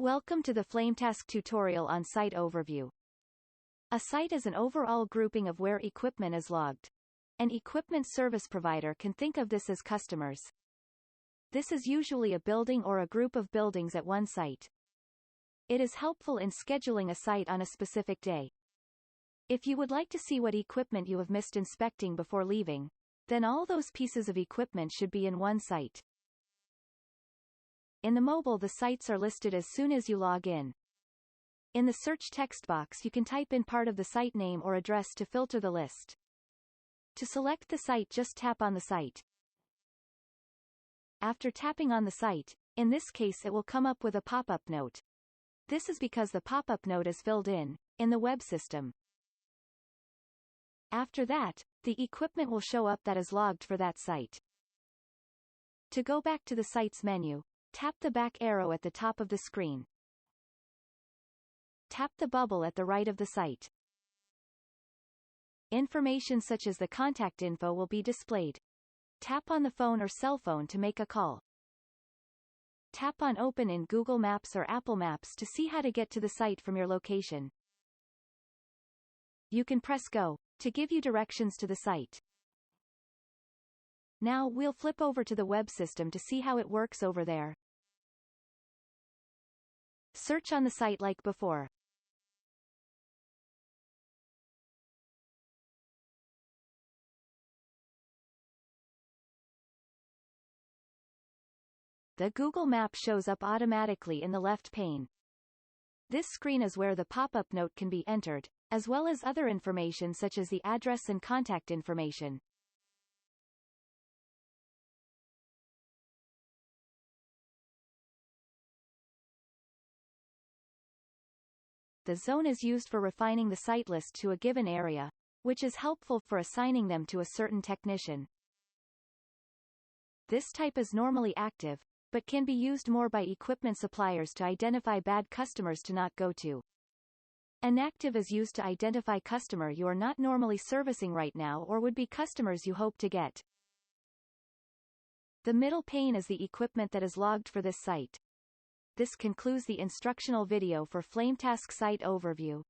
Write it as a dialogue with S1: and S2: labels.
S1: Welcome to the FlameTask tutorial on Site Overview. A site is an overall grouping of where equipment is logged. An equipment service provider can think of this as customers. This is usually a building or a group of buildings at one site. It is helpful in scheduling a site on a specific day. If you would like to see what equipment you have missed inspecting before leaving, then all those pieces of equipment should be in one site. In the mobile, the sites are listed as soon as you log in. In the search text box, you can type in part of the site name or address to filter the list. To select the site, just tap on the site. After tapping on the site, in this case it will come up with a pop-up note. This is because the pop-up note is filled in the web system. After that, the equipment will show up that is logged for that site. To go back to the site's menu, tap the back arrow at the top of the screen. Tap the bubble at the right of the site. Information such as the contact info will be displayed. Tap on the phone or cell phone to make a call. Tap on Open in Google Maps or Apple Maps to see how to get to the site from your location. You can press Go to give you directions to the site. Now we'll flip over to the web system to see how it works over there. Search on the site like before. The Google Map shows up automatically in the left pane. This screen is where the pop-up note can be entered, as well as other information such as the address and contact information. The zone is used for refining the site list to a given area, which is helpful for assigning them to a certain technician. This type is normally active, but can be used more by equipment suppliers to identify bad customers to not go to. Inactive is used to identify customer you are not normally servicing right now or would be customers you hope to get. The middle pane is the equipment that is logged for this site. This concludes the instructional video for FlameTask Site Overview.